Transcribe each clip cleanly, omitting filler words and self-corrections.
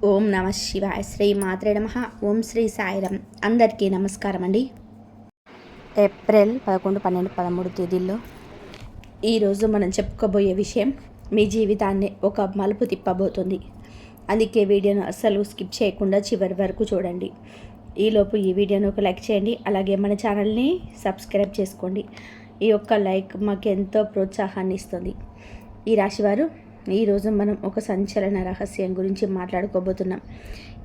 ఓం నమ శివాయ. శ్రీ మాత్రే నమః. ఓం శ్రీ సాయిరం. అందరికీ నమస్కారం అండి. ఏప్రిల్ 11, 12, 13 తేదీల్లో ఈరోజు మనం చెప్పుకోబోయే విషయం మీ జీవితాన్ని ఒక మలుపు తిప్పబోతుంది. అందుకే వీడియోను అస్సలు స్కిప్ చేయకుండా చివరి వరకు చూడండి. ఈలోపు ఈ వీడియోను ఒక లైక్ చేయండి. అలాగే మన ఛానల్ని సబ్స్క్రైబ్ చేసుకోండి. ఈ యొక్క లైక్ మాకు ఎంతో ప్రోత్సాహాన్ని ఇస్తుంది. ఈ రాశివారు ఈరోజు మనం ఒక సంచలన రహస్యం గురించి మాట్లాడుకోబోతున్నాం.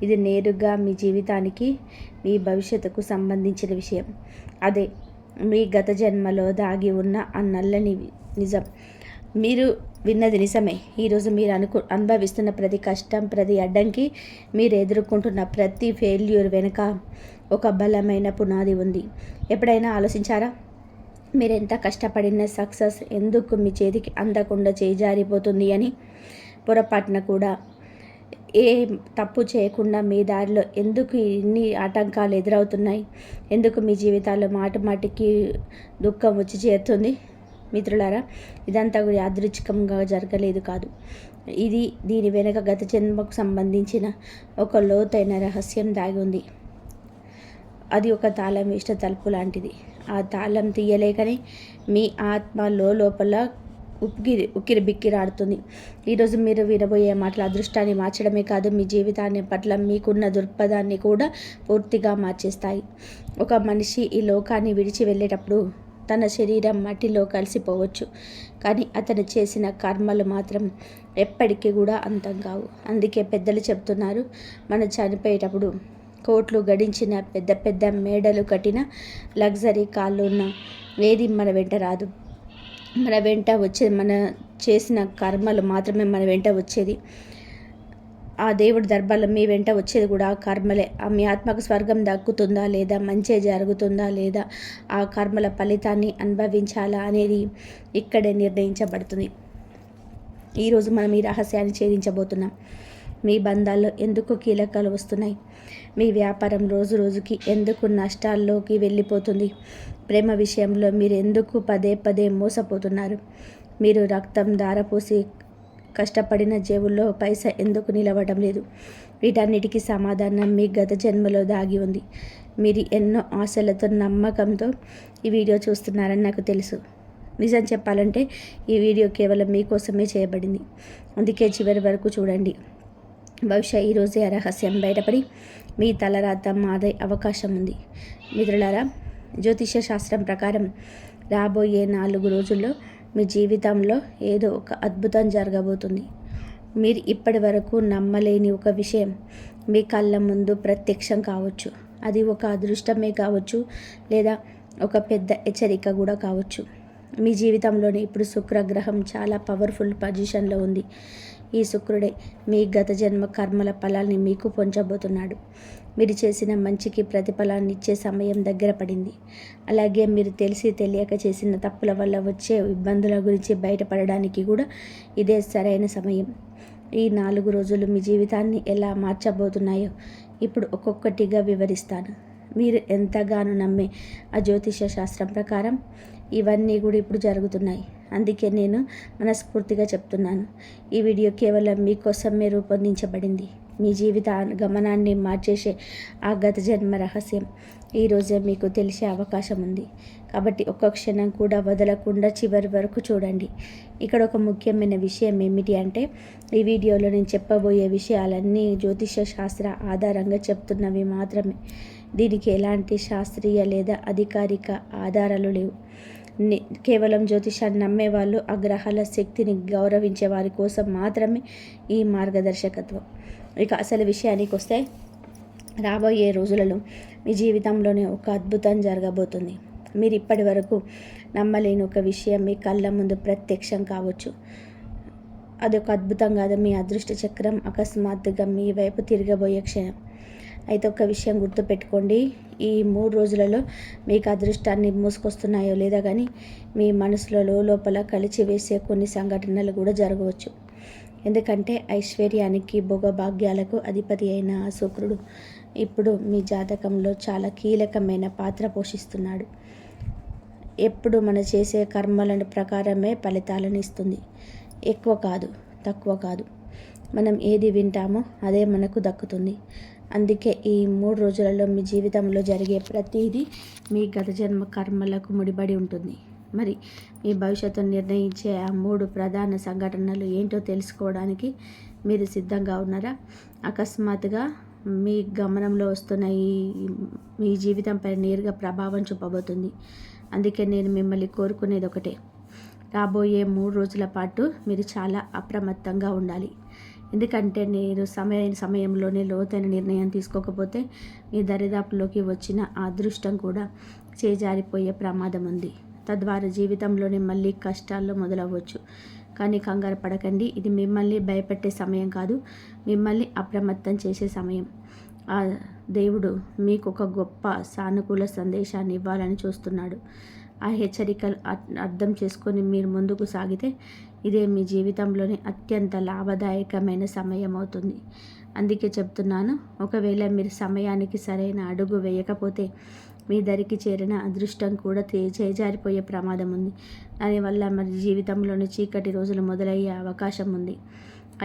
ఇది నేరుగా మీ జీవితానికి, మీ భవిష్యత్తుకు సంబంధించిన విషయం. అదే మీ గత జన్మలో దాగి ఉన్న ఆ నల్లని నిజం. మీరు విన్నది నిజమే. ఈరోజు మీరు అనుభవిస్తున్న ప్రతి కష్టం, ప్రతి అడ్డంకి, మీరు ఎదుర్కొంటున్న ప్రతి ఫెయిల్యూర్ వెనుక ఒక బలమైన పునాది ఉంది. ఎప్పుడైనా ఆలోచించారా? మీరు ఎంత కష్టపడిన సక్సెస్ ఎందుకు మీ చేతికి అందకుండా చేజారిపోతుంది అని? పొరపాటున కూడా ఏ తప్పు చేయకుండా మీ దారిలో ఎందుకు ఇన్ని ఆటంకాలు ఎదురవుతున్నాయి? ఎందుకు మీ జీవితాల్లో మాటికి దుఃఖం వచ్చి చేరుతుంది? మిత్రులారా, ఇదంతా కూడా యాదృచ్ఛికంగా జరగలేదు కాదు. దీని వెనుక గత జన్మకు సంబంధించిన ఒక లోతైన రహస్యం దాగి ఉంది. అది ఒక తాళం వేసిన తలుపు లాంటిది. ఆ తాళం తీయలేకనే మీ ఆత్మ లోపల ఉక్కిరి బిక్కిరాడుతుంది. ఈరోజు మీరు వినబోయే మాటల అదృష్టాన్ని మార్చడమే కాదు, మీ జీవితాన్ని పట్ల మీకున్న దృక్పథాన్ని కూడా పూర్తిగా మార్చేస్తాయి. ఒక మనిషి ఈ లోకాన్ని విడిచి వెళ్ళేటప్పుడు తన శరీరం మట్టిలో కలిసిపోవచ్చు, కానీ అతను చేసిన కర్మలు మాత్రం ఎప్పటికీ కూడా అంతం కావు. అందుకే పెద్దలు చెప్తున్నారు, మనం చనిపోయేటప్పుడు కోట్లు గడించిన, పెద్ద పెద్ద మేడలు కట్టిన, లగ్జరీ కార్లు ఉన్న ఏది మన వెంట రాదు. మన వెంట వచ్చేది మన చేసిన కర్మలు మాత్రమే మన వెంట వచ్చేది. ఆ దేవుడి దర్బార్లో మీ వెంట వచ్చేది కూడా ఆ కర్మలే. మీ ఆత్మకు స్వర్గం దక్కుతుందా లేదా, మంచి జరుగుతుందా లేదా, ఆ కర్మల ఫలితాన్ని అనుభవించాలా అనేది ఇక్కడే నిర్ణయించబడుతుంది. ఈరోజు మనం ఈ రహస్యాన్ని ఛేదించబోతున్నాం. మీ బంధాల్లో ఎందుకు కీలకాలు వస్తున్నాయి? మీ వ్యాపారం రోజు రోజుకి ఎందుకు నష్టాల్లోకి వెళ్ళిపోతుంది? ప్రేమ విషయంలో మీరు ఎందుకు పదే మోసపోతున్నారు? మీరు రక్తం ధారపోసి కష్టపడిన జేబుల్లో పైసా ఎందుకు నిలవడం లేదు? వీటన్నిటికీ సమాధానం మీ గత జన్మలో దాగి ఉంది. మీరు ఎన్నో ఆశలతో, నమ్మకంతో ఈ వీడియో చూస్తున్నారని నాకు తెలుసు. నిజం చెప్పాలంటే ఈ వీడియో కేవలం మీకోసమే చేయబడింది. అందుకే చివరి వరకు చూడండి. బహుశా ఈరోజే ఆ రహస్యం బయటపడి మీ తలరాత మారే అవకాశం ఉంది. మిత్రులారా, జ్యోతిష శాస్త్రం ప్రకారం రాబోయే 4 రోజుల్లో మీ జీవితంలో ఏదో ఒక అద్భుతం జరగబోతుంది. మీరు ఇప్పటి వరకు నమ్మలేని ఒక విషయం మీ కళ్ళ ముందు ప్రత్యక్షం కావచ్చు. అది ఒక అదృష్టమే కావచ్చు, లేదా ఒక పెద్ద హెచ్చరిక కూడా కావచ్చు. మీ జీవితంలోనే ఇప్పుడు శుక్రగ్రహం చాలా పవర్ఫుల్ పొజిషన్లో ఉంది. ఈ శుక్రుడే మీ గత జన్మ కర్మల ఫలాన్ని మీకు పొంచబోతున్నాడు. మీరు చేసిన మంచికి ప్రతిఫలాన్ని ఇచ్చే సమయం దగ్గర పడింది. అలాగే మీరు తెలిసి తెలియక చేసిన తప్పుల వల్ల వచ్చే ఇబ్బందుల గురించి బయటపడడానికి కూడా ఇదే సరైన సమయం. ఈ 4 రోజులు మీ జీవితాన్ని ఎలా మార్చబోతున్నాయో ఇప్పుడు ఒక్కొక్కటిగా వివరిస్తాను. మీరు ఎంతగానో నమ్మే ఆ జ్యోతిష శాస్త్రం ప్రకారం ఇవన్నీ కూడా ఇప్పుడు జరుగుతున్నాయి. అందుకే నేను మనస్ఫూర్తిగా చెప్తున్నాను, ఈ వీడియో కేవలం మీకోసమే రూపొందించబడింది. మీ జీవిత గమనాన్ని మార్చేసే ఆ గత జన్మ రహస్యం ఈరోజే మీకు తెలిసే అవకాశం ఉంది. కాబట్టి ఒక్క క్షణం కూడా వదలకుండా చివరి వరకు చూడండి. ఇక్కడ ఒక ముఖ్యమైన విషయం ఏమిటి అంటే, ఈ వీడియోలో నేను చెప్పబోయే విషయాలన్నీ జ్యోతిష శాస్త్ర ఆధారంగా చెప్తున్నవి మాత్రమే. దీనికి ఎలాంటి శాస్త్రీయ లేదా అధికారిక ఆధారాలు లేవు. కేవలం జ్యోతిషాన్ని నమ్మేవాళ్ళు, ఆ గ్రహాల శక్తిని గౌరవించే వారి కోసం మాత్రమే ఈ మార్గదర్శకత్వం. ఇక అసలు విషయానికి వస్తే, రాబోయే రోజులలో మీ జీవితంలోనే ఒక అద్భుతం జరగబోతుంది. మీరు ఇప్పటి వరకు నమ్మలేని ఒక విషయం మీ కళ్ళ ముందు ప్రత్యక్షం కావచ్చు. అదొక అద్భుతం కాదు, మీ అదృష్ట చక్రం అకస్మాత్తుగా మీ వైపు తిరగబోయే క్షణం. అయితే ఒక విషయం గుర్తుపెట్టుకోండి, ఈ 3 రోజులలో మీకు అదృష్టాన్ని మూసుకొస్తున్నాయో లేదా కానీ మీ మనసులో లోపల కలిచివేసే కొన్ని సంఘటనలు కూడా జరగవచ్చు. ఎందుకంటే ఐశ్వర్యానికి, భోగభాగ్యాలకు అధిపతి అయిన ఆ శుక్రుడు ఇప్పుడు మీ జాతకంలో చాలా కీలకమైన పాత్ర పోషిస్తున్నాడు. ఎప్పుడు మనం చేసే కర్మల ప్రకారమే ఫలితాలను ఇస్తుంది. ఎక్కువ కాదు, తక్కువ కాదు. మనం ఏది వింటామో అదే మనకు దక్కుతుంది. అందుకే ఈ 3 రోజులలో మీ జీవితంలో జరిగే ప్రతిదీ మీ గత జన్మ కర్మలకు ముడిపడి ఉంటుంది. మరి మీ భవిష్యత్తును నిర్ణయించే ఆ 3 ప్రధాన సంఘటనలు ఏంటో తెలుసుకోవడానికి మీరు సిద్ధంగా ఉన్నారా? అకస్మాత్తుగా మీ గమనంలో వస్తున్న మీ జీవితంపై నేరుగా ప్రభావం చూపబోతుంది. అందుకే నేను మిమ్మల్ని కోరుకునేది ఒకటే, రాబోయే 3 రోజుల పాటు మీరు చాలా అప్రమత్తంగా ఉండాలి. ఎందుకంటే నేను సమయంలోనే లోతైన నిర్ణయం తీసుకోకపోతే మీ దరిదాపులోకి వచ్చిన ఆ అదృష్టం కూడా చేజారిపోయే ప్రమాదం ఉంది. తద్వారా జీవితంలోనే మళ్ళీ కష్టాల్లో మొదలవ్వచ్చు. కానీ కంగారు పడకండి, ఇది మిమ్మల్ని భయపెట్టే సమయం కాదు, మిమ్మల్ని అప్రమత్తం చేసే సమయం. ఆ దేవుడు మీకు ఒక గొప్ప సానుకూల సందేశాన్ని ఇవ్వాలని చూస్తున్నాడు. ఆ హెచ్చరికలు అర్థం చేసుకొని మీరు ముందుకు సాగితే ఇదే మీ జీవితంలోని అత్యంత లాభదాయకమైన సమయం అవుతుంది. అందుకే చెప్తున్నాను, ఒకవేళ మీరు సమయానికి సరైన అడుగు వేయకపోతే మీ దరికి చేరిన అదృష్టం కూడా చేజారిపోయే ప్రమాదం ఉంది. దానివల్ల మరి జీవితంలోని చీకటి రోజులు మొదలయ్యే అవకాశం ఉంది.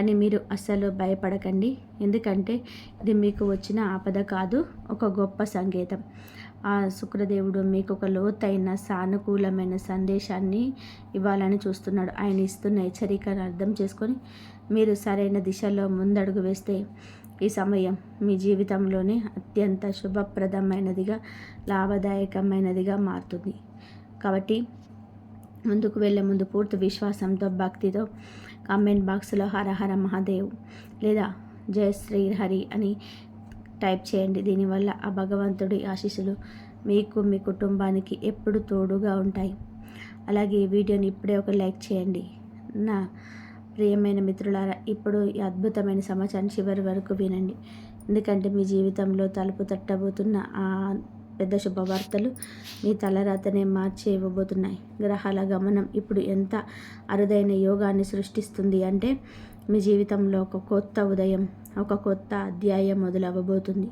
అని మీరు అస్సలు భయపడకండి, ఎందుకంటే ఇది మీకు వచ్చిన ఆపద కాదు, ఒక గొప్ప సంకేతం. ఆ శుక్రదేవుడు మీకు ఒక లోతైన సానుకూలమైన సందేశాన్ని ఇవ్వాలని చూస్తున్నాడు. ఆయన ఇస్తున్న హెచ్చరికను అర్థం చేసుకొని మీరు సరైన దిశలో ముందడుగు వేస్తే ఈ సమయం మీ జీవితంలోనే అత్యంత శుభప్రదమైనదిగా, లాభదాయకమైనదిగా మారుతుంది. కాబట్టి ముందుకు వెళ్ళే ముందు పూర్తి విశ్వాసంతో, భక్తితో కామెంట్ బాక్స్లో హర హర మహాదేవ్ లేదా జయ శ్రీహరి అని టైప్ చేయండి. దీనివల్ల ఆ భగవంతుడి ఆశీస్సులు మీకు, మీ కుటుంబానికి ఎప్పుడు తోడుగా ఉంటాయి. అలాగే ఈ వీడియోని ఇప్పుడే ఒక లైక్ చేయండి. నా ప్రియమైన మిత్రులారా, ఇప్పుడు ఈ అద్భుతమైన సమాచారం చివరి వరకు వినండి. ఎందుకంటే మీ జీవితంలో తలుపు తట్టబోతున్న ఆ పెద్ద శుభవార్తలు మీ తలరాతనే మార్చి ఇవ్వబోతున్నాయి. గ్రహాల గమనం ఇప్పుడు ఎంత అరుదైన యోగాన్ని సృష్టిస్తుంది అంటే మీ జీవితంలో ఒక కొత్త ఉదయం, ఒక కొత్త అధ్యాయం మొదలవ్వబోతుంది.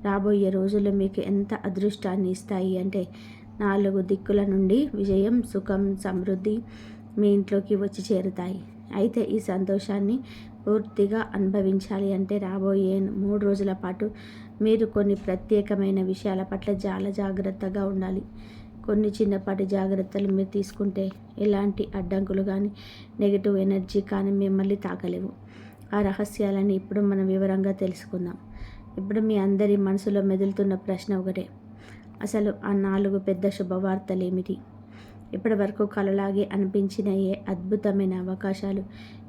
రాబోయే రోజులు మీకు ఎంత అదృష్టాన్ని ఇస్తాయి అంటే 4 దిక్కుల నుండి విజయం, సుఖం, సమృద్ధి మీ ఇంట్లోకి వచ్చి చేరుతాయి. అయితే ఈ సంతోషాన్ని పూర్తిగా అనుభవించాలి అంటే రాబోయే 3 రోజుల పాటు మీరు కొన్ని ప్రత్యేకమైన విషయాల పట్ల చాలా జాగ్రత్తగా ఉండాలి. కొన్ని చిన్నపాటి జాగ్రత్తలు మీరు తీసుకుంటే ఎలాంటి అడ్డంకులు కానీ, నెగిటివ్ ఎనర్జీ కానీ మిమ్మల్ని తాకలేవు. ఆ రహస్యాలని ఇప్పుడు మనం వివరంగా తెలుసుకుందాం. ఇప్పుడు మీ అందరి మనసులో మెదులుతున్న ప్రశ్న ఒకటే, అసలు ఆ 4 పెద్ద శుభవార్తలు ఏమిటి? ఇప్పటి వరకు కలలాగే అనిపించిన ఏ అద్భుతమైన అవకాశాలు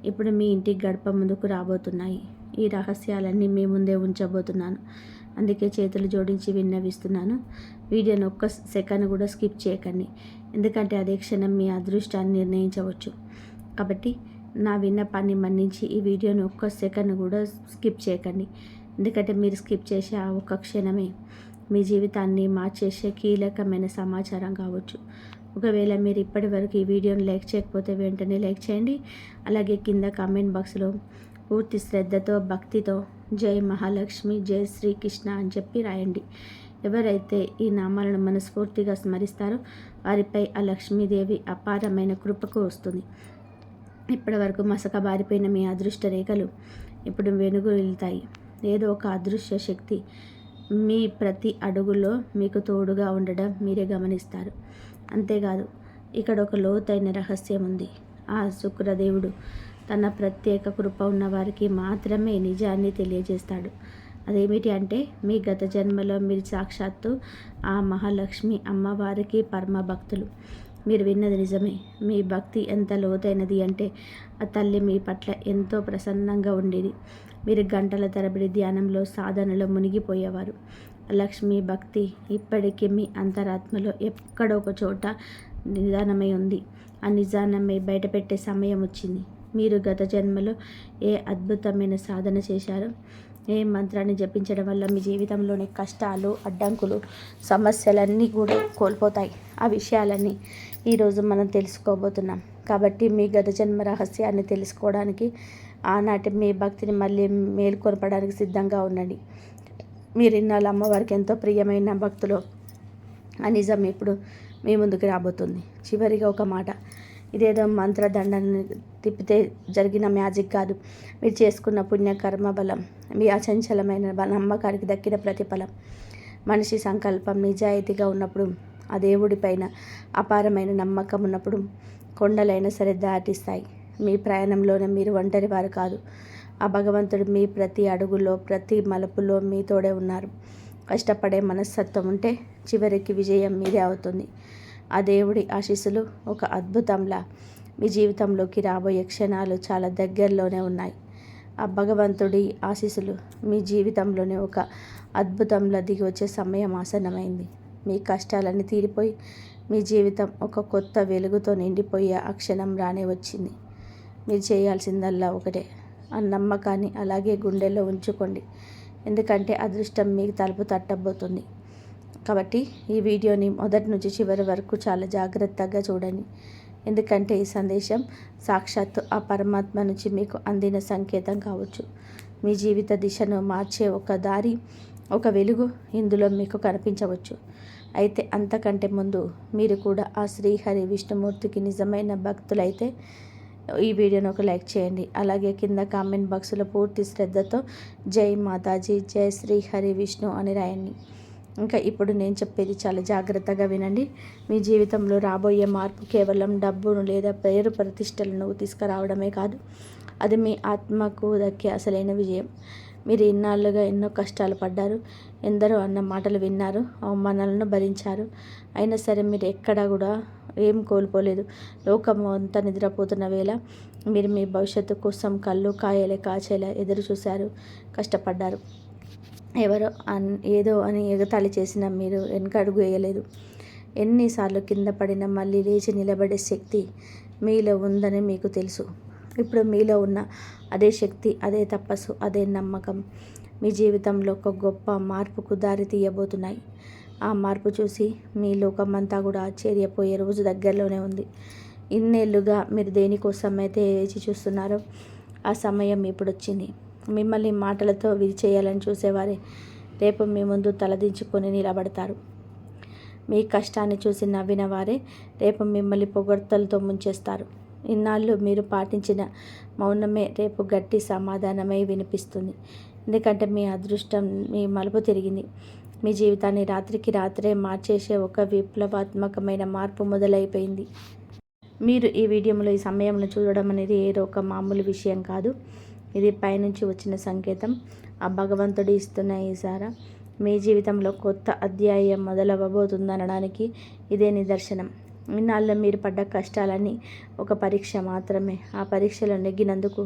ఇప్పుడు మీ ఇంటి గడప ముందుకు రాబోతున్నాయి? ఈ రహస్యాలన్నీ మీ ముందే ఉంచబోతున్నాను. అందుకే చేతులు జోడించి విన్నవిస్తున్నాను, వీడియోని ఒక్క సెకండ్ కూడా స్కిప్ చేయకండి. ఎందుకంటే అదే క్షణం మీ అదృష్టాన్ని నిర్ణయించవచ్చు. కాబట్టి నా విన్నపాన్ని మన్నించి ఈ వీడియోని ఒక్క సెకండ్ కూడా స్కిప్ చేయకండి. ఎందుకంటే మీరు స్కిప్ చేసే ఆ ఒక్క క్షణమే మీ జీవితాన్ని మార్చేసే కీలకమైన సమాచారం కావచ్చు. ఒకవేళ మీరు ఇప్పటి వరకు ఈ వీడియోని లైక్ చేయకపోతే వెంటనే లైక్ చేయండి. అలాగే కింద కామెంట్ బాక్స్లో పూర్తి శ్రద్ధతో, భక్తితో జై మహాలక్ష్మి, జై శ్రీకృష్ణ అని చెప్పి రాయండి. ఎవరైతే ఈ నామాలను మనస్ఫూర్తిగా స్మరిస్తారో వారిపై ఆ లక్ష్మీదేవి అపారమైన కృపకు వస్తుంది. ఇప్పటి వరకు మసకబారిపోయిన మీ అదృష్ట రేఖలు ఇప్పుడు వెనుగు వెళ్తాయి. ఏదో ఒక అదృశ్య శక్తి మీ ప్రతి అడుగులో మీకు తోడుగా ఉండడం మీరే గమనిస్తారు. అంతేకాదు, ఇక్కడ ఒక లోతైన రహస్యం ఉంది. ఆ శుక్రదేవుడు తన ప్రత్యేక కృప ఉన్న వారికి మాత్రమే నిజాన్ని తెలియజేస్తాడు. అదేమిటి అంటే మీ గత జన్మలో మీరు సాక్షాత్తు ఆ మహాలక్ష్మి అమ్మవారికి పరమ భక్తులు. మీరు విన్నది నిజమే. మీ భక్తి ఎంత లోతైనది అంటే ఆ తల్లి మీ పట్ల ఎంతో ప్రసన్నంగా ఉండేది. మీరు గంటల తరబడి ధ్యానంలో, సాధనలో మునిగిపోయేవారు. లక్ష్మీ భక్తి ఇప్పటికీ మీ అంతరాత్మలో ఎక్కడో ఒక చోట నిదానమై ఉంది. ఆ నిజానమై బయటపెట్టే సమయం వచ్చింది. మీరు గత జన్మలో ఏ అద్భుతమైన సాధన చేశారో, ఏ మంత్రాన్ని జపించడం వల్ల మీ జీవితంలోని కష్టాలు, అడ్డంకులు, సమస్యలన్నీ కూడా కోల్పోతాయి. ఆ విషయాలన్నీ ఈరోజు మనం తెలుసుకోబోతున్నాం. కాబట్టి మీ గత జన్మ రహస్యాన్ని తెలుసుకోవడానికి, ఆనాటి మీ భక్తిని మళ్ళీ మేల్కొనపడానికి సిద్ధంగా ఉండండి. మీరు ఇన్నాళ్ళు అమ్మవారికి ఎంతో ప్రియమైన భక్తులు ఆ నిజం ఇప్పుడు మీ ముందుకు రాబోతుంది. చివరిగా ఒక మాట, ఇదేదో మంత్రదండని తిప్పితే జరిగిన మ్యాజిక్ కాదు. మీరు చేసుకున్న పుణ్యకర్మ బలం, మీ అచంచలమైన నమ్మకానికి దక్కిన ప్రతిఫలం. మనిషి సంకల్పం నిజాయితీగా ఉన్నప్పుడు, ఆ దేవుడిపైన అపారమైన నమ్మకం ఉన్నప్పుడు కొండలైనా సరే దాటిస్తాయి. మీ ప్రయాణంలోనే మీరు ఒంటరి వారు కాదు. ఆ భగవంతుడు మీ ప్రతి అడుగులో, ప్రతి మలుపులో మీ తోడే ఉన్నారు. కష్టపడే మనస్తత్వం ఉంటే చివరికి విజయం మీదే అవుతుంది. ఆ దేవుడి ఆశీస్సులు ఒక అద్భుతంలా మీ జీవితంలోకి రాబోయే క్షణాలు చాలా దగ్గరలోనే ఉన్నాయి. ఆ భగవంతుడి ఆశీస్సులు మీ జీవితంలోనే ఒక అద్భుతంలా దిగి వచ్చే సమయం ఆసన్నమైంది. మీ కష్టాలన్నీ తీరిపోయి మీ జీవితం ఒక కొత్త వెలుగుతో నిండిపోయే ఆ క్షణం రానే వచ్చింది. మీరు చేయాల్సిందల్లా ఒకటే, ఆ నమ్మకాన్ని అలాగే గుండెల్లో ఉంచుకోండి. ఎందుకంటే అదృష్టం మీకు తలుపు తట్టబోతుంది. కాబట్టి ఈ వీడియోని మొదటి నుంచి చివరి వరకు చాలా జాగ్రత్తగా చూడండి. ఎందుకంటే ఈ సందేశం సాక్షాత్తు ఆ పరమాత్మ నుంచి మీకు అందిన సంకేతం కావచ్చు. మీ జీవిత దిశను మార్చే ఒక దారి, ఒక వెలుగు ఇందులో మీకు కనిపించవచ్చు. అయితే అంతకంటే ముందు మీరు కూడా ఆ శ్రీహరి విష్ణుమూర్తికి నిజమైన భక్తులైతే ఈ వీడియోని ఒక లైక్ చేయండి. అలాగే కింద కామెంట్ బాక్స్లో పూర్తి శ్రద్ధతో జై మాతాజీ, జై శ్రీహరి విష్ణు అని రాయండి. ఇంకా ఇప్పుడు నేను చెప్పేది చాలా జాగ్రత్తగా వినండి. మీ జీవితంలో రాబోయే మార్పు కేవలం డబ్బును లేదా పేరు ప్రతిష్టలను తీసుకురావడమే కాదు, అది మీ ఆత్మకు దక్కే అసలైన విజయం. మీరు ఇన్నాళ్ళుగా ఎన్నో కష్టాలు పడ్డారు, ఎందరో అన్న మాటలు విన్నారు, అవమానాలను భరించారు. అయినా సరే మీరు ఎక్కడా కూడా ఏం కోల్పోలేదు. లోకం అంతా నిద్రపోతున్న వేళ మీరు మీ భవిష్యత్తు కోసం కళ్ళు కాచేలా ఎదురు చూశారు, కష్టపడ్డారు. ఎవరో ఏదో అని ఎగతాళి చేసినా మీరు వెనకడుగు వేయలేదు. ఎన్నిసార్లు కింద పడినా మళ్ళీ లేచి నిలబడే శక్తి మీలో ఉందని మీకు తెలుసు. ఇప్పుడు మీలో ఉన్న అదే శక్తి, అదే తపస్సు, అదే నమ్మకం మీ జీవితంలో ఒక గొప్ప మార్పుకు దారి తీయబోతున్నాయి. ఆ మార్పు చూసి మీ లోకమంతా కూడా ఆశ్చర్యపోయే రోజు దగ్గరలోనే ఉంది. ఇన్నేళ్లుగా మీరు దేనికోసమైతే వేచి చూస్తున్నారో ఆ సమయం ఇప్పుడు వచ్చింది. మిమ్మల్ని మాటలతో విరిచేయాలని చూసేవారే రేపు మీ ముందు తలదించుకొని నిలబడతారు. మీ కష్టాన్ని చూసి నవ్విన వారే రేపు మిమ్మల్ని పొగడ్తలతో ముంచేస్తారు. ఇన్నాళ్ళు మీరు పాటించిన మౌనమే రేపు గట్టి సమాధానమై వినిపిస్తుంది. ఎందుకంటే మీ అదృష్టం మీ మలుపు తిరిగింది. మీ జీవితాన్ని రాత్రికి రాత్రే మార్చేసే ఒక విప్లవాత్మకమైన మార్పు మొదలైపోయింది. మీరు ఈ వీడియోలో ఈ సమయంలో చూడడం అనేది ఏదో ఒక మామూలు విషయం కాదు. ఇది పైనుంచి వచ్చిన సంకేతం. ఆ భగవంతుడు ఇస్తున్న ఈసారా మీ జీవితంలో కొత్త అధ్యాయం మొదలవ్వబోతుందనడానికి ఇదే నిదర్శనం. ఇన్నాళ్ళు మీరు పడ్డ కష్టాలన్నీ ఒక పరీక్ష మాత్రమే. ఆ పరీక్షలో నెగ్గినందుకు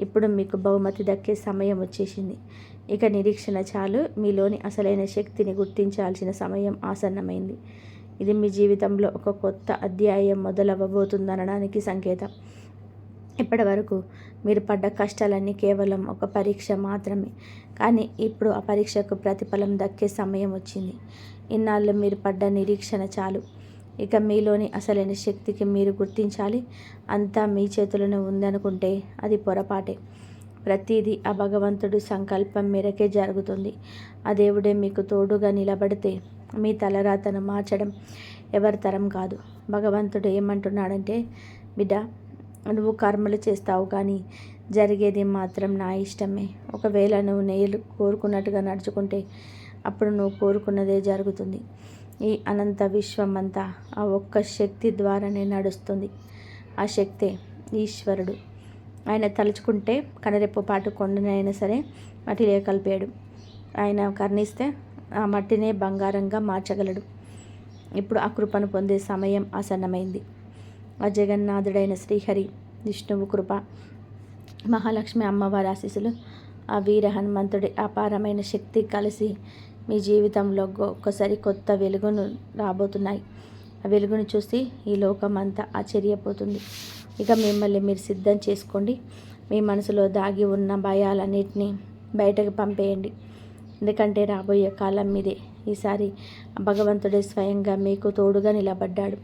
ఇప్పుడు మీకు బహుమతి దక్కే సమయం వచ్చేసింది. ఇక నిరీక్షణ చాలు. మీలోని అసలైన శక్తిని గుర్తించాల్సిన సమయం ఆసన్నమైంది. ఇది మీ జీవితంలో ఒక కొత్త అధ్యాయం మొదలవ్వబోతుందనడానికి సంకేతం. ఇప్పటి వరకు మీరు పడ్డ కష్టాలన్నీ కేవలం ఒక పరీక్ష మాత్రమే. కానీ ఇప్పుడు ఆ పరీక్షకు ప్రతిఫలం దక్కే సమయం వచ్చింది. ఇన్నాళ్ళు మీరు పడ్డ నిరీక్షణ చాలు. ఇక మీలోని అసలైన శక్తికి మీరు గుర్తించాలి. అంతా మీ చేతులను ఉందనుకుంటే అది పొరపాటే. ప్రతిదీ ఆ భగవంతుడి సంకల్పం మేరకే జరుగుతుంది. ఆ దేవుడే మీకు తోడుగా నిలబడితే మీ తలరాతను మార్చడం ఎవరి తరం కాదు. భగవంతుడు ఏమంటున్నాడంటే, బిడ్డ, నువ్వు కర్మలు చేస్తావు కానీ జరిగేది మాత్రం నా ఇష్టమే. ఒకవేళ నువ్వు నేను కోరుకున్నట్టుగా నడుచుకుంటే అప్పుడు నువ్వు కోరుకున్నదే జరుగుతుంది. ఈ అనంత విశ్వం అంతా ఆ ఒక్క శక్తి ద్వారానే నడుస్తుంది. ఆ శక్తే ఈశ్వరుడు. ఆయన తలుచుకుంటే కనరెప్పపాటు కొండనైనా సరే మట్టిలో కలిపాడు. ఆయన కర్ణిస్తే ఆ మట్టినే బంగారంగా మార్చగలడు. ఇప్పుడు ఆ కృపను పొందే సమయం ఆసన్నమైంది. ఆ జగన్నాథుడైన శ్రీహరి విష్ణువు కృప, మహాలక్ష్మి అమ్మవారి ఆశీస్సులు, ఆ వీర హనుమంతుడి అపారమైన శక్తి కలిసి మీ జీవితంలో ఒక్కసారి కొత్త వెలుగును రాబోతున్నాయి. ఆ వెలుగును చూసి ఈ లోకం అంతా ఆశ్చర్యపోతుంది. ఇక మిమ్మల్ని మీరు సిద్ధం చేసుకోండి. మీ మనసులో దాగి ఉన్న భయాలన్నిటినీ బయటకు పంపేయండి. ఎందుకంటే రాబోయే కాలం మీదే. ఈసారి భగవంతుడే స్వయంగా మీకు తోడుగా నిలబడ్డాడు.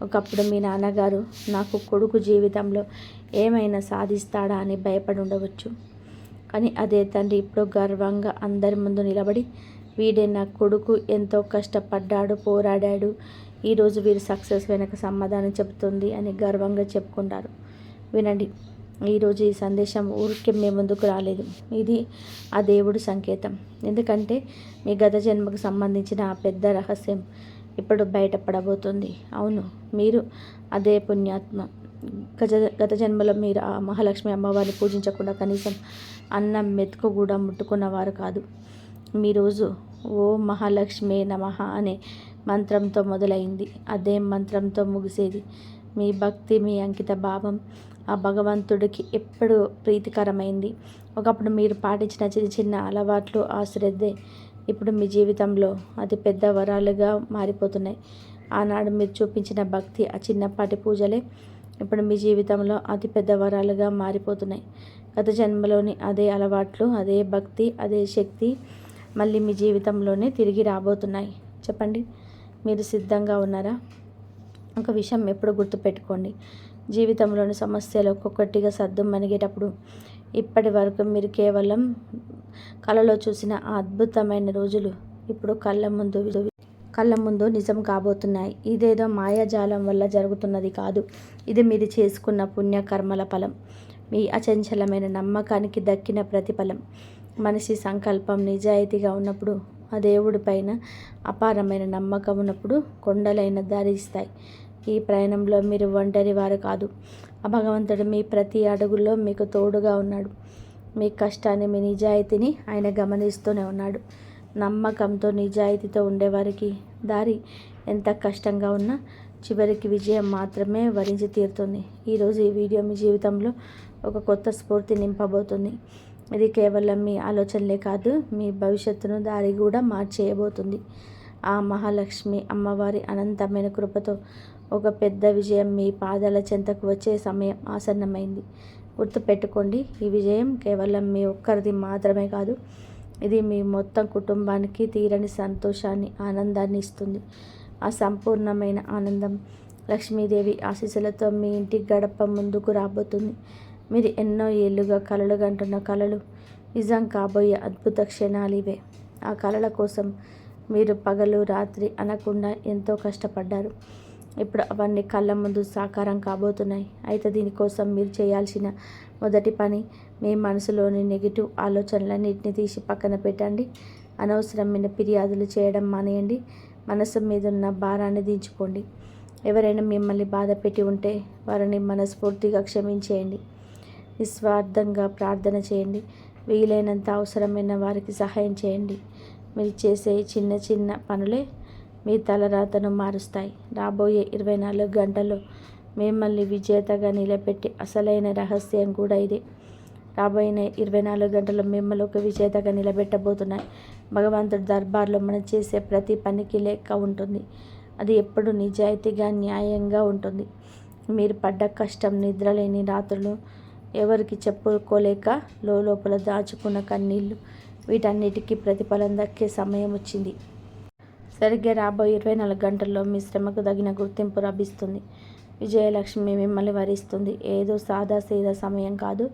ఒకప్పుడు మీ నాన్నగారు నాకు కొడుకు జీవితంలో ఏమైనా సాధిస్తాడా అని భయపడి ఉండవచ్చు. కానీ అదే తండ్రి ఇప్పుడు గర్వంగా అందరి ముందు నిలబడి, వీడే నా కొడుకు, ఎంతో కష్టపడ్డాడు, పోరాడాడు, ఈరోజు వీరు సక్సెస్ వెనక సమాధానం చెబుతుంది అని గర్వంగా చెప్పుకుంటారు. వినండి, ఈరోజు ఈ సందేశం ఊరికే మీ ముందుకు రాలేదు. ఇది ఆ దేవుడి సంకేతం. ఎందుకంటే మీ గత జన్మకు సంబంధించిన ఆ పెద్ద రహస్యం ఇప్పుడు బయటపడబోతుంది. అవును, మీరు అదే పుణ్యాత్మ. గత జన్మలో మీరు ఆ మహాలక్ష్మి అమ్మవారిని పూజించకుండా కనీసం అన్నం మెతుకు కూడా ముట్టుకున్నవారు కాదు. మీ రోజు ఓ మహాలక్ష్మి నమః అనే మంత్రంతో మొదలైంది. అదే మంత్రంతో ముగిసేది. మీ భక్తి, మీ అంకిత భావం ఆ భగవంతుడికి ఎప్పుడు ప్రీతికరమైంది. ఒకప్పుడు మీరు పాటించిన చిన్న చిన్న అలవాట్లు, ఆ శ్రద్ధే ఇప్పుడు మీ జీవితంలో అతి పెద్ద వరాలుగా మారిపోతున్నాయి. ఆనాడు మీరు చూపించిన భక్తి, ఆ చిన్నపాటి పూజలే ఇప్పుడు మీ జీవితంలో అతి పెద్ద వరాలుగా మారిపోతున్నాయి. గత జన్మలోని అదే అలవాట్లు, అదే భక్తి, అదే శక్తి మళ్ళీ మీ జీవితంలోనే తిరిగి రాబోతున్నాయి. చెప్పండి, మీరు సిద్ధంగా ఉన్నారా? ఒక విషయం ఎప్పుడు గుర్తుపెట్టుకోండి, జీవితంలోని సమస్యలు ఒక్కొక్కటిగా సద్దుమణిగేటప్పుడు ఇప్పటి వరకు మీరు కేవలం కలలో చూసిన ఆ అద్భుతమైన రోజులు ఇప్పుడు కళ్ళ ముందు నిజం కాబోతున్నాయి. ఇదేదో మాయాజాలం వల్ల జరుగుతున్నది కాదు. ఇది మీరు చేసుకున్న పుణ్యకర్మల ఫలం, మీ అచంచలమైన నమ్మకానికి దక్కిన ప్రతిఫలం. మనిషి సంకల్పం నిజాయితీగా ఉన్నప్పుడు, ఆ దేవుడి పైన అపారమైన నమ్మకం ఉన్నప్పుడు కొండలైన ధరిస్తాయి. ఈ ప్రయాణంలో మీరు ఒంటరి వారు కాదు. ఆ భగవంతుడు మీ ప్రతి అడుగులో మీకు తోడుగా ఉన్నాడు. మీ కష్టాన్ని, మీ నిజాయితీని ఆయన గమనిస్తూనే ఉన్నాడు. నమ్మకంతో, నిజాయితీతో ఉండేవారికి దారి ఎంత కష్టంగా ఉన్నా చివరికి విజయం మాత్రమే వరించి తీరుతుంది. ఈరోజు ఈ వీడియో మీ జీవితంలో ఒక కొత్త స్ఫూర్తి నింపబోతుంది. ఇది కేవలం మీ ఆలోచనలే కాదు, మీ భవిష్యత్తును దారి కూడా మార్చేయబోతుంది. ఆ మహాలక్ష్మి అమ్మవారి అనంతమైన కృపతో ఒక పెద్ద విజయం మీ పాదాల చెంతకు వచ్చే సమయం ఆసన్నమైంది. గుర్తుపెట్టుకోండి, ఈ విజయం కేవలం మీ ఒక్కరిది మాత్రమే కాదు, ఇది మీ మొత్తం కుటుంబానికి తీరని సంతోషాన్ని, ఆనందాన్ని ఇస్తుంది. ఆ సంపూర్ణమైన ఆనందం లక్ష్మీదేవి ఆశీస్సులతో మీ ఇంటి గడప ముందుకు రాబోతుంది. మీరు ఎన్నో ఏళ్ళుగా కలలు కంటున్న కలలు నిజం కాబోయే అద్భుత క్షణాలు ఇవే. ఆ కలల కోసం మీరు పగలు రాత్రి అనకుండా ఎంతో కష్టపడ్డారు. ఇప్పుడు అవన్నీ కళ్ళ ముందు సాకారం కాబోతున్నాయి. అయితే దీనికోసం మీరు చేయాల్సిన మొదటి పని, మీ మనసులోని నెగిటివ్ ఆలోచనలన్నింటినీ తీసి పక్కన పెట్టండి. అనవసరమైన ఫిర్యాదులు చేయడం మానేయండి. మనసు మీద ఉన్న భారాన్ని దించుకోండి. ఎవరైనా మిమ్మల్ని బాధ పెట్టి ఉంటే వారిని మనస్ఫూర్తిగా క్షమించేయండి. నిస్వార్థంగా ప్రార్థన చేయండి. వీలైనంత అవసరమైన వారికి సహాయం చేయండి. మీరు చేసే చిన్న చిన్న పనులే మీ తలరాతను మారుస్తాయి. రాబోయే 24 గంటల్లో మిమ్మల్ని విజేతగా నిలబెట్టి అసలైన రహస్యం కూడా ఇదే. రాబోయే 24 గంటల్లో మిమ్మల్ని ఒక విజేతగా నిలబెట్టబోతున్నాయి. భగవంతుడి దర్బార్లో మనం చేసే ప్రతి పనికి లెక్క ఉంటుంది. అది ఎప్పుడు నిజాయితీగా, న్యాయంగా ఉంటుంది. మీరు పడ్డ కష్టం, నిద్రలేని రాత్రులు, ఎవరికి చెప్పుకోలేక లోపల దాచుకున్న కన్నీళ్ళు, వీటన్నిటికీ ప్రతిఫలం దక్కే సమయం వచ్చింది. సరిగ్గా రాబోయే 24 గంటల్లో మీ శ్రమకు తగిన గుర్తింపు లభిస్తుంది. విజయలక్ష్మి మిమ్మల్ని వరిస్తుంది. ఏదో సాదా సీదా సమయం కాదు,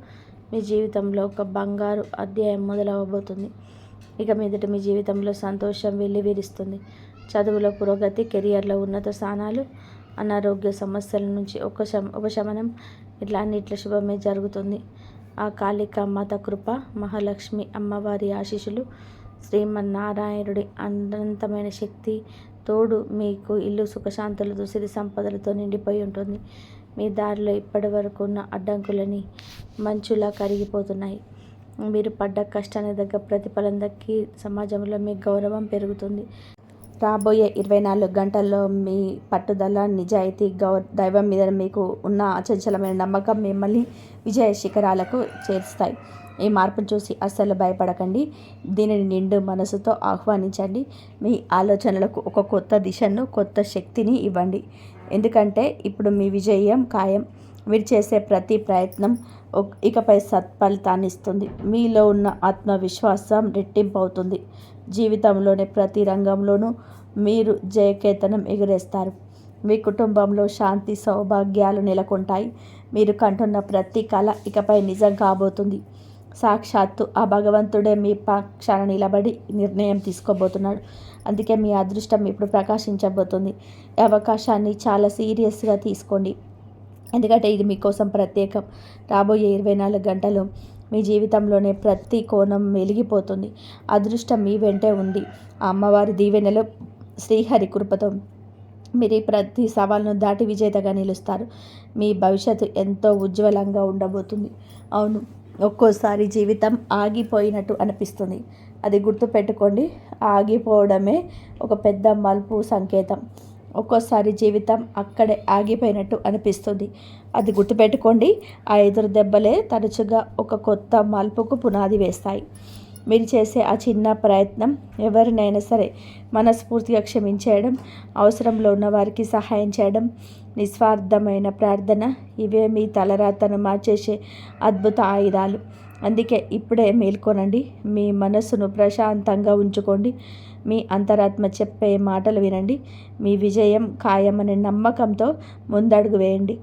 మీ జీవితంలో ఒక బంగారు అధ్యాయం మొదలవబోతుంది. ఇక మీదట మీ జీవితంలో సంతోషం వెల్లివిరుస్తుంది. చదువులో పురోగతి, కెరియర్లో ఉన్నత స్థానాలు, అనారోగ్య సమస్యల నుంచి ఉపశమనం, ఇట్లా అన్నిట్ల శుభమే జరుగుతుంది. ఆ కాళికా మాత కృప, మహాలక్ష్మి అమ్మవారి ఆశీస్సులు, శ్రీమన్నారాయణుడి అనంతమైన శక్తి తోడు మీకు ఇల్లు సుఖశాంతులతో, సిరి సంపదలతో నిండిపోయి ఉంటుంది. మీ దారిలో ఇప్పటి వరకు ఉన్న అడ్డంకులని మంచులా కరిగిపోతున్నాయి. మీరు పడ్డ కష్టానికి తగ్గ ప్రతిఫలం దక్కి సమాజంలో మీ గౌరవం పెరుగుతుంది. రాబోయే 24 గంటల్లో మీ పట్టుదల, నిజాయితీ, దైవం మీద మీకు ఉన్న అచంచలమైన నమ్మకం మిమ్మల్ని విజయ శిఖరాలకు చేరుస్తాయి. ఈ మార్పును చూసి అస్సలు భయపడకండి. దీనిని నిండు మనసుతో ఆహ్వానించండి. మీ ఆలోచనలకు ఒక కొత్త దిశను, కొత్త శక్తిని ఇవ్వండి. ఎందుకంటే ఇప్పుడు మీ విజయం ఖాయం. మీరు చేసే ప్రతి ప్రయత్నం ఇకపై సత్ఫలితాన్ని ఇస్తుంది. మీలో ఉన్న ఆత్మవిశ్వాసం రెట్టింపు అవుతుంది. జీవితంలోని ప్రతి రంగంలోనూ మీరు జయకేతనం ఎగురేస్తారు. మీ కుటుంబంలో శాంతి, సౌభాగ్యాలు నెలకొంటాయి. మీరు కంటున్న ప్రతి కళ ఇకపై నిజం కాబోతుంది. సాక్షాత్తు ఆ భగవంతుడే మీ పక్షాన నిలబడి నిర్ణయం తీసుకోబోతున్నాడు. అందుకే మీ అదృష్టం ఇప్పుడు ప్రకాశించబోతుంది. ఈ అవకాశాన్ని చాలా సీరియస్గా తీసుకోండి, ఎందుకంటే ఇది మీకోసం ప్రత్యేకం. రాబోయే 24 గంటలు మీ జీవితంలోనే ప్రతి కోణం వెలిగిపోతుంది. అదృష్టం మీ వెంటే ఉంది. ఆ అమ్మవారి దీవెనలో, శ్రీహరి కృపతో మీరు ప్రతి సవాల్ను దాటి విజేతగా నిలుస్తారు. మీ భవిష్యత్తు ఎంతో ఉజ్వలంగా ఉండబోతుంది. అవును, ఒక్కోసారి జీవితం ఆగిపోయినట్టు అనిపిస్తుంది. అది గుర్తుపెట్టుకోండి, ఆగిపోవడమే ఒక పెద్ద మలుపు సంకేతం. ఒక్కోసారి జీవితం అక్కడే ఆగిపోయినట్టు అనిపిస్తుంది. అది గుర్తుపెట్టుకోండి, ఆ ఎదురు దెబ్బలే తరచుగా ఒక కొత్త మలుపుకు పునాది వేస్తాయి. మీరు చేసే ఆ చిన్న ప్రయత్నం, ఎవరినైనా సరే మనస్ఫూర్తిగా క్షమించేయడం, అవసరంలో ఉన్న వారికి సహాయం చేయడం, నిస్వార్థమైన ప్రార్థన, ఇవే మీ తలరాతను మార్చేసే అద్భుత ఆయుధాలు. అందుకే ఇప్పుడే మేల్కొనండి, మీ మనస్సును ప్రశాంతంగా ఉంచుకోండి, మీ అంతరాత్మ చెప్పే మాటలు వినండి. మీ విజయం ఖాయమనే నమ్మకంతో ముందడుగు వేయండి.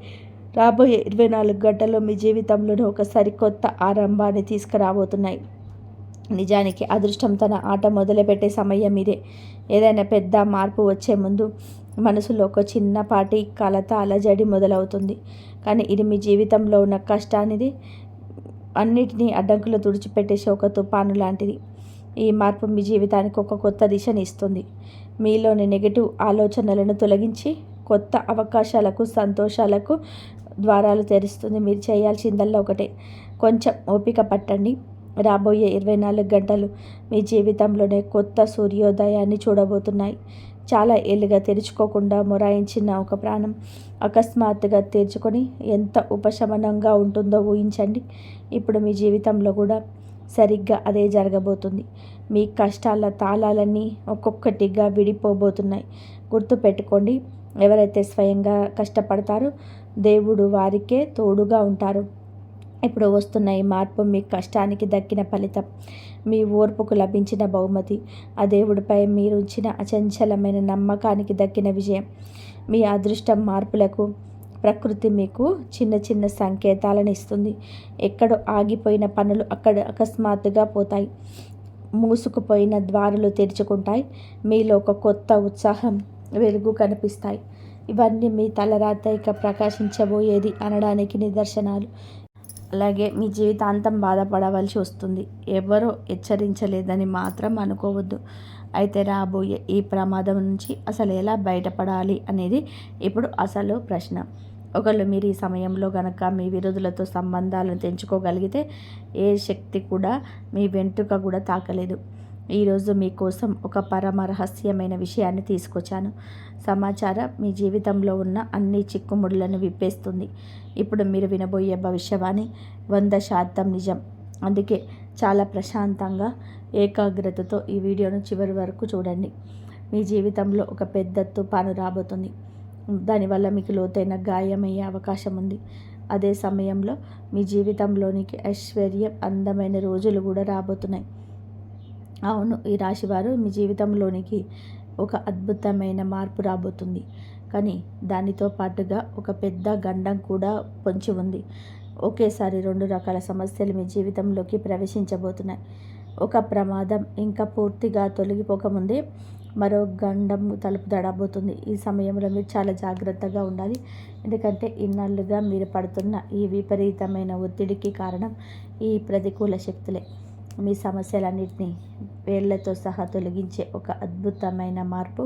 రాబోయే 24 గంటల్లో మీ జీవితంలోనే ఒక సరికొత్త ఆరంభాన్ని తీసుకురాబోతున్నాయి. నిజానికి అదృష్టం తన ఆట మొదలుపెట్టే సమయం ఇదే. ఏదైనా పెద్ద మార్పు వచ్చే ముందు మనసులో ఒక చిన్నపాటి కలత, అలజడి మొదలవుతుంది. కానీ ఇది మీ జీవితంలో ఉన్న కష్టానిది, అన్నిటినీ అడ్డంకులు తుడిచిపెట్టేసి ఒక తుఫాను లాంటిది. ఈ మార్పు మీ జీవితానికి ఒక కొత్త దిశని ఇస్తుంది. మీలోని నెగిటివ్ ఆలోచనలను తొలగించి కొత్త అవకాశాలకు, సంతోషాలకు ద్వారాలు తెరుస్తుంది. మీరు చేయాల్సిందల్లా ఒకటే, కొంచెం ఓపిక పట్టండి. రాబోయే 24 గంటలు మీ జీవితంలోనే కొత్త సూర్యోదయాన్ని చూడబోతున్నాయి. చాలా ఏళ్ళుగా తెరుచుకోకుండా మొరాయించిన ఒక ప్రాణం అకస్మాత్తుగా తెరుచుకొని ఎంత ఉపశమనంగా ఉంటుందో ఊహించండి. ఇప్పుడు మీ జీవితంలో కూడా సరిగ్గా అదే జరగబోతుంది. మీ కష్టాల తాళాలన్నీ ఒక్కొక్కటిగా విడిపోబోతున్నాయి. గుర్తుపెట్టుకోండి, ఎవరైతే స్వయంగా కష్టపడతారో దేవుడు వారికే తోడుగా ఉంటారు. ఇప్పుడు వస్తున్న ఈ మార్పు మీ కష్టానికి దక్కిన ఫలితం, మీ ఓర్పుకు లభించిన బహుమతి, ఆ దేవుడిపై మీరు ఉంచిన అచంచలమైన నమ్మకానికి దక్కిన విజయం. మీ అదృష్టం మార్పులకు ప్రకృతి మీకు చిన్న చిన్న సంకేతాలను ఇస్తుంది. ఎక్కడో ఆగిపోయిన పనులు అక్కడ అకస్మాత్తుగా పోతాయి. మూసుకుపోయిన ద్వారాలు తెరుచుకుంటాయి. మీలో ఒక కొత్త ఉత్సాహం, వెలుగు కనిపిస్తాయి. ఇవన్నీ మీ తలరాత ఇక ప్రకాశించబోయేది అనడానికి నిదర్శనాలు. అలాగే మీ జీవితాంతం బాధపడవలసి వస్తుంది. ఎవరో హెచ్చరించలేదని మాత్రం అనుకోవద్దు. అయితే రాబోయే ఈ ప్రమాదం నుంచి అసలు ఎలా బయటపడాలి అనేది ఇప్పుడు అసలు ప్రశ్న. ఒకళ్ళు మీరు ఈ సమయంలో గనక మీ విరోధులతో సంబంధాలను తెంచుకోగలిగితే ఏ శక్తి కూడా మీ వెంట్రుక కూడా తాకలేదు. ఈరోజు మీకోసం ఒక పరమ రహస్యమైన విషయాన్ని తీసుకొచ్చాను. సమాచారం మీ జీవితంలో ఉన్న అన్ని చిక్కుముడులను విప్పేస్తుంది. ఇప్పుడు మీరు వినబోయే భవిష్యవాణి 100% నిజం. అందుకే చాలా ప్రశాంతంగా, ఏకాగ్రతతో ఈ వీడియోను చివరి వరకు చూడండి. మీ జీవితంలో ఒక పెద్ద తుఫాను రాబోతుంది. దానివల్ల మీకు లోతైన గాయమయ్యే అవకాశం ఉంది. అదే సమయంలో మీ జీవితంలోనికి ఐశ్వర్యం, అందమైన రోజులు కూడా రాబోతున్నాయి. అవును, ఈ రాశివారు మీ జీవితంలోనికి ఒక అద్భుతమైన మార్పు రాబోతుంది. కానీ దానితో పాటుగా ఒక పెద్ద గండం కూడా పొంచి ఉంది. ఒకేసారి 2 రకాల సమస్యలు మీ జీవితంలోకి ప్రవేశించబోతున్నాయి. ఒక ప్రమాదం ఇంకా పూర్తిగా తొలగిపోకముందే మరో గండం తలుపు తడబోతుంది. ఈ సమయంలో మీరు చాలా జాగ్రత్తగా ఉండాలి. ఎందుకంటే ఇన్నాళ్ళుగా మీరు పడుతున్న ఈ విపరీతమైన ఒత్తిడికి కారణం ఈ ప్రతికూల శక్తులే. మీ సమస్యలన్నింటినీ వేళ్లతో సహా తొలగించే ఒక అద్భుతమైన మార్పు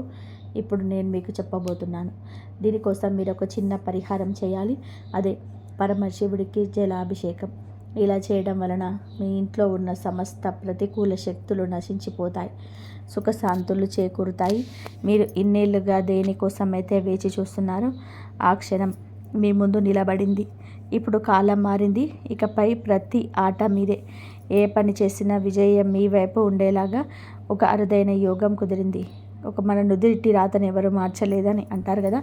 ఇప్పుడు నేను మీకు చెప్పబోతున్నాను. దీనికోసం మీరు ఒక చిన్న పరిహారం చేయాలి. అదే పరమశివుడికి జలాభిషేకం. ఇలా చేయడం వలన మీ ఇంట్లో ఉన్న సమస్త ప్రతికూల శక్తులు నశించిపోతాయి, సుఖశాంతులు చేకూరుతాయి. మీరు ఇన్నేళ్లుగా దేనికోసమైతే వేచి చూస్తున్నారో ఆ క్షణం మీ ముందు నిలబడింది. ఇప్పుడు కాలం మారింది. ఇకపై ప్రతి ఆట మీదే. ఏ పని చేసినా విజయం మీ వైపు ఉండేలాగా ఒక అరుదైన యోగం కుదిరింది. మన నుదిటి రాతను ఎవరు మార్చలేదని అంటారు కదా,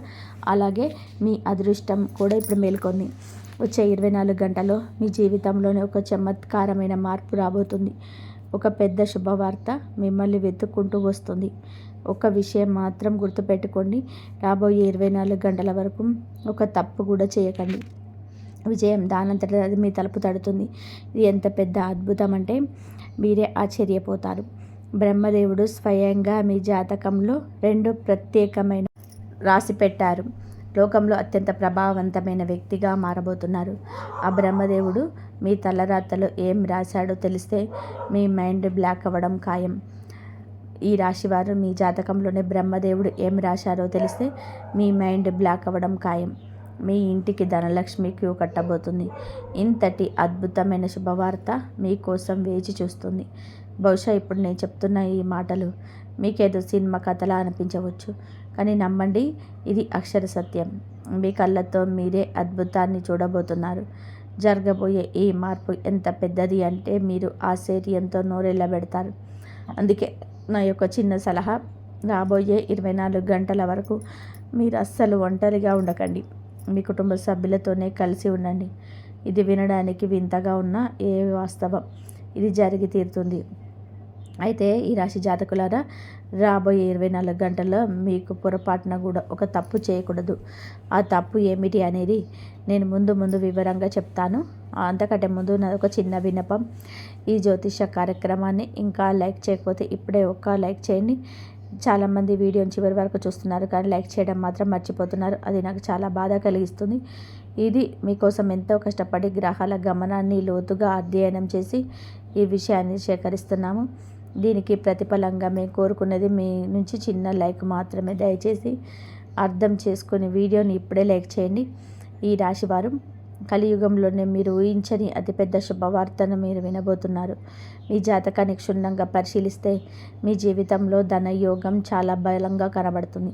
అలాగే మీ అదృష్టం కూడా ఇప్పుడు మేల్కొంది. వచ్చే 24 గంటల్లో మీ జీవితంలోనే ఒక చమత్కారమైన మార్పు రాబోతుంది. ఒక పెద్ద శుభవార్త మిమ్మల్ని వెతుక్కుంటూ వస్తుంది. ఒక విషయం మాత్రం గుర్తుపెట్టుకోండి, రాబోయే 24 గంటల వరకు ఒక తప్పు కూడా చేయకండి. విజయం దానంతట అది మీ తలుపు తడుతుంది. ఇది ఎంత పెద్ద అద్భుతం అంటే మీరే ఆశ్చర్యపోతారు. బ్రహ్మదేవుడు స్వయంగా మీ జాతకంలో 2 ప్రత్యేకమైన రాసి పెట్టారు. లోకంలో అత్యంత ప్రభావవంతమైన వ్యక్తిగా మారబోతున్నారు. ఆ బ్రహ్మదేవుడు మీ తలరాతలో ఏం రాశాడో తెలిస్తే మీ మైండ్ బ్లాక్ అవ్వడం ఖాయం. ఈ రాశివారు మీ జాతకంలోనే బ్రహ్మదేవుడు ఏం రాశారో తెలిస్తే మీ మైండ్ బ్లాక్ అవ్వడం ఖాయం. మీ ఇంటికి ధనలక్ష్మి క్యూ కట్టబోతుంది. ఇంతటి అద్భుతమైన శుభవార్త మీకోసం వేచి చూస్తుంది. బహుశా ఇప్పుడు నేను చెప్తున్న ఈ మాటలు మీకేదో సినిమా కథలా అనిపించవచ్చు, కానీ నమ్మండి, ఇది అక్షర సత్యం. మీ కళ్ళతో మీరే అద్భుతాన్ని చూడబోతున్నారు. జరగబోయే ఈ మార్పు ఎంత పెద్దది అంటే మీరు ఆశ్చర్యంతో నోరెళ్ళబెడతారు. అందుకే నా యొక్క చిన్న సలహా, రాబోయే 24 గంటల వరకు మీరు అస్సలు ఒంటరిగా ఉండకండి. మీ కుటుంబ సభ్యులతోనే కలిసి ఉండండి. ఇది వినడానికి వింతగా ఉన్న ఏ వాస్తవం, ఇది జరిగి తీరుతుంది. అయితే ఈ రాశి జాతకులారా, రాబోయే 24 గంటల్లో మీకు పొరపాటున కూడా ఒక తప్పు చేయకూడదు. ఆ తప్పు ఏమిటి అనేది నేను ముందు వివరంగా చెప్తాను. అంతకంటే ముందు నాది ఒక చిన్న విన్నపం. ఈ జ్యోతిష కార్యక్రమాన్ని ఇంకా లైక్ చేయకపోతే ఇప్పుడే ఒక లైక్ చేయండి. చాలామంది వీడియోని చివరి వరకు చూస్తున్నారు, కానీ లైక్ చేయడం మాత్రం మర్చిపోతున్నారు. అది నాకు చాలా బాధ కలిగిస్తుంది. ఇది మీకోసం ఎంతో కష్టపడి గ్రహాల గమనాన్ని లోతుగా అధ్యయనం చేసి ఈ విషయాన్ని సేకరిస్తున్నాము. దీనికి ప్రతిఫలంగా మేము కోరుకున్నది మీ నుంచి చిన్న లైక్ మాత్రమే. దయచేసి అర్థం చేసుకుని వీడియోని ఇప్పుడే లైక్ చేయండి. ఈ రాశివారు కలియుగంలోనే మీరు ఊహించని అతిపెద్ద శుభవార్తను మీరు వినబోతున్నారు. మీ జాతకాన్ని క్షుణ్ణంగా పరిశీలిస్తే మీ జీవితంలో ధనయోగం చాలా బలంగా కనబడుతుంది.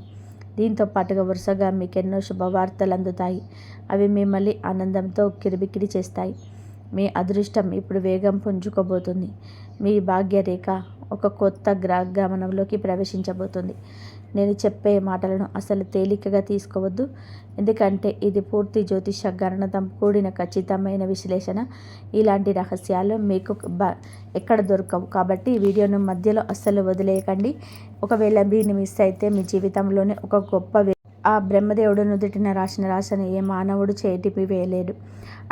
దీంతో పాటుగా వరుసగా మీకెన్నో శుభవార్తలు అందుతాయి. అవి మిమ్మల్ని ఆనందంతో కిరిబికిరి చేస్తాయి. మీ అదృష్టం ఇప్పుడు వేగం పుంజుకోబోతుంది. మీ భాగ్యరేఖ ఒక కొత్త గమనంలోకి ప్రవేశించబోతుంది. నేను చెప్పే మాటలను అసలు తేలికగా తీసుకోవద్దు, ఎందుకంటే ఇది పూర్తి జ్యోతిష గణనతో కూడిన ఖచ్చితమైన విశ్లేషణ. ఇలాంటి రహస్యాలు మీకు ఎక్కడ దొరకవు. కాబట్టి ఈ వీడియోను మధ్యలో అస్సలు వదిలేయకండి. ఒకవేళ దీన్ని మిస్ అయితే మీ జీవితంలోనే ఒక గొప్ప ఆ బ్రహ్మదేవుడు నుదుటిన రాసిన రాశిని ఏ మానవుడు చేటిపి వేయలేడు.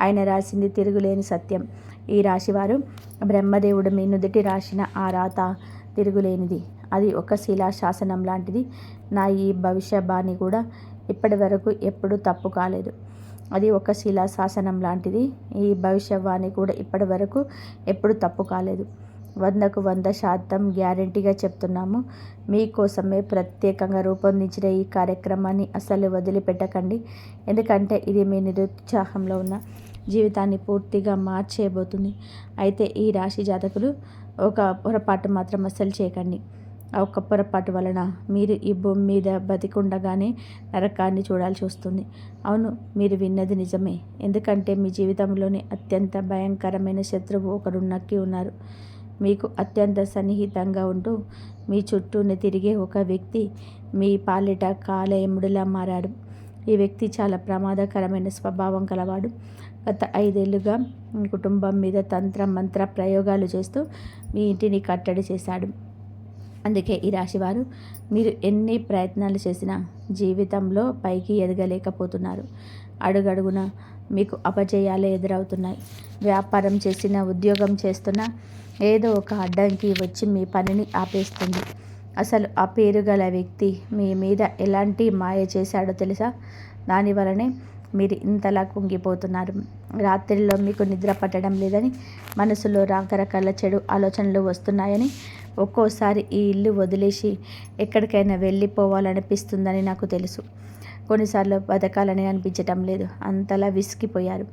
ఆయన రాసింది తిరుగులేని సత్యం. ఈ రాశివారు బ్రహ్మదేవుడు మీ నుదుటి రాసిన ఆ రాత తిరుగులేనిది. అది ఒక శిలాశాసనం లాంటిది. నా ఈ భవిష్యవాణి కూడా ఇప్పటి వరకు ఎప్పుడూ తప్పు కాలేదు. అది ఒక శిలాశాసనం లాంటిది. ఈ భవిష్యవాణి కూడా ఇప్పటి వరకు ఎప్పుడు తప్పు కాలేదు. 100% గ్యారెంటీగా చెప్తున్నాము. మీకోసమే ప్రత్యేకంగా రూపొందించిన ఈ కార్యక్రమాన్ని అస్సలు వదిలిపెట్టకండి, ఎందుకంటే ఇది మీ నిరుత్సాహంలో ఉన్న జీవితాన్ని పూర్తిగా మార్చేయబోతుంది. అయితే ఈ రాశి జాతకులు ఒక పొరపాటు మాత్రం అస్సలు చేయకండి. ఆ ఒక్క పొరపాటు వలన మీరు ఈ భూమి మీద బతికుండగానే నరకాన్ని చూడాల్సి వస్తుంది. అవును, మీరు విన్నది నిజమే. ఎందుకంటే మీ జీవితంలోని అత్యంత భయంకరమైన శత్రువు ఒకరు నక్కి ఉన్నారు. మీకు అత్యంత సన్నిహితంగా ఉంటూ మీ చుట్టూనే తిరిగే ఒక వ్యక్తి మీ పాలిట కాలయముడిలా మారాడు. ఈ వ్యక్తి చాలా ప్రమాదకరమైన స్వభావం కలవాడు. గత 5 ఏళ్లుగా మీ కుటుంబం మీద తంత్ర మంత్ర ప్రయోగాలు చేస్తూ మీ ఇంటిని కట్టడి చేశాడు. అందుకే ఈ రాశివారు మీరు ఎన్ని ప్రయత్నాలు చేసినా జీవితంలో పైకి ఎదగలేకపోతున్నారు. అడుగడుగున మీకు అపజయాలే ఎదురవుతున్నాయి. వ్యాపారం చేసినా, ఉద్యోగం చేస్తున్నా ఏదో ఒక అడ్డంకి వచ్చి మీ పనిని ఆపేస్తుంది. అసలు ఆ పేరు గల వ్యక్తి మీ మీద ఎలాంటి మాయ చేశాడో తెలుసా? దానివలనే మీరు ఇంతలా కుంగిపోతున్నారు. రాత్రిలో మీకు నిద్ర పట్టడం లేదని, మనసులో రకరకాల చెడు ఆలోచనలు వస్తున్నాయని, ఒక్కోసారి ఈ ఇల్లు వదిలేసి ఎక్కడికైనా వెళ్ళిపోవాలనిపిస్తుందని నాకు తెలుసు. కొన్నిసార్లు బతకాలని అనిపించటం లేదు. అంతలా విసిగిపోయారు.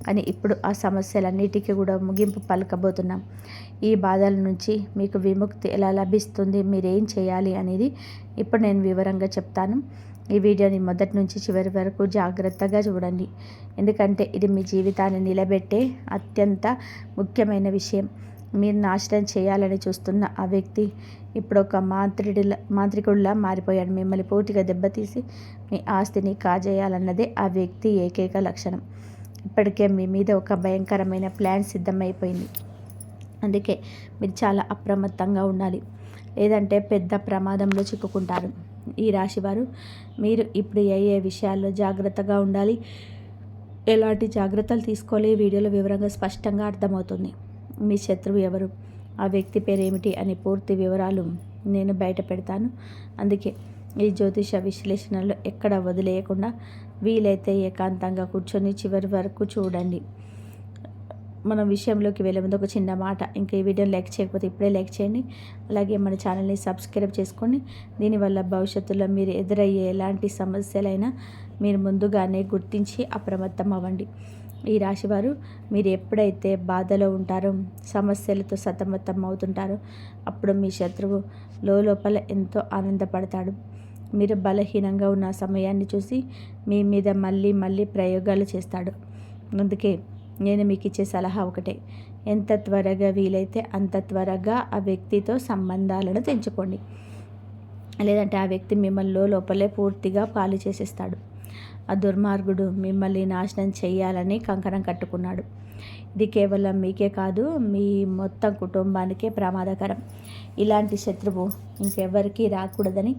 కానీ ఇప్పుడు ఆ సమస్యలన్నిటికీ కూడా ముగింపు పలకబోతున్నాం. ఈ బాధల నుంచి మీకు విముక్తి ఎలా లభిస్తుంది, మీరేం చేయాలి అనేది ఇప్పుడు నేను వివరంగా చెప్తాను. ఈ వీడియోని మొదటి నుంచి చివరి వరకు జాగ్రత్తగా చూడండి, ఎందుకంటే ఇది మీ జీవితాన్ని నిలబెట్టే అత్యంత ముఖ్యమైన విషయం. మీరు నాశనం చేయాలని చూస్తున్న ఆ వ్యక్తి ఇప్పుడు ఒక మాంత్రికుడిలా మారిపోయాడు. మిమ్మల్ని పూర్తిగా దెబ్బతీసి మీ ఆస్తిని కాజేయాలన్నదే ఆ వ్యక్తి ఏకైక లక్షణం. ఇప్పటికే మీ మీద ఒక భయంకరమైన ప్లాన్ సిద్ధమైపోయింది. అందుకే మీరు చాలా అప్రమత్తంగా ఉండాలి, లేదంటే పెద్ద ప్రమాదంలో చిక్కుకుంటారు. ఈ రాశివారు మీరు ఇప్పుడు ఏ విషయాల్లో జాగ్రత్తగా ఉండాలి, ఎలాంటి జాగ్రత్తలు తీసుకోవాలి ఈ వీడియోలో వివరంగా స్పష్టంగా అర్థమవుతుంది. మీ శత్రువు ఎవరు, ఆ వ్యక్తి పేరు ఏమిటి అనే పూర్తి వివరాలు నేను బయట పెడతాను. అందుకే ఈ జ్యోతిష విశ్లేషణలో ఎక్కడ వదిలేయకుండా వీలైతే ఏకాంతంగా కూర్చొని చివరి వరకు చూడండి. మనం విషయంలోకి వెళ్ళే ముందు ఒక చిన్న మాట, ఇంకా ఈ వీడియోని లైక్ చేయకపోతే ఇప్పుడే లైక్ చేయండి. అలాగే మన ఛానల్ని సబ్స్క్రైబ్ చేసుకోండి. దీనివల్ల భవిష్యత్తులో మీరు ఎదురయ్యే ఎలాంటి సమస్యలైనా మీరు ముందుగానే గుర్తించి అప్రమత్తం అవ్వండి. ఈ రాశివారు మీరు ఎప్పుడైతే బాధలో ఉంటారో, సమస్యలతో సతమతం అవుతుంటారో, అప్పుడు మీ శత్రువు లోపల ఎంతో ఆనందపడతాడు. మీరు బలహీనంగా ఉన్న సమయాన్ని చూసి మీ మీద మళ్ళీ మళ్ళీ ప్రయోగాలు చేస్తాడు. అందుకే నేను మీకు ఇచ్చే సలహా ఒకటే, ఎంత త్వరగా వీలైతే అంత త్వరగా ఆ వ్యక్తితో సంబంధాలను తెంచుకోండి. లేదంటే ఆ వ్యక్తి మిమ్మల్ని లోపలే పూర్తిగా పాలు చేసేస్తాడు. ఆ దుర్మార్గుడు మిమ్మల్ని నాశనం చేయాలని కంకణం కట్టుకున్నాడు. ఇది కేవలం మీకే కాదు, మీ మొత్తం కుటుంబానికే ప్రమాదకరం. ఇలాంటి శత్రువు ఇంకెవరికి రాకూడదని,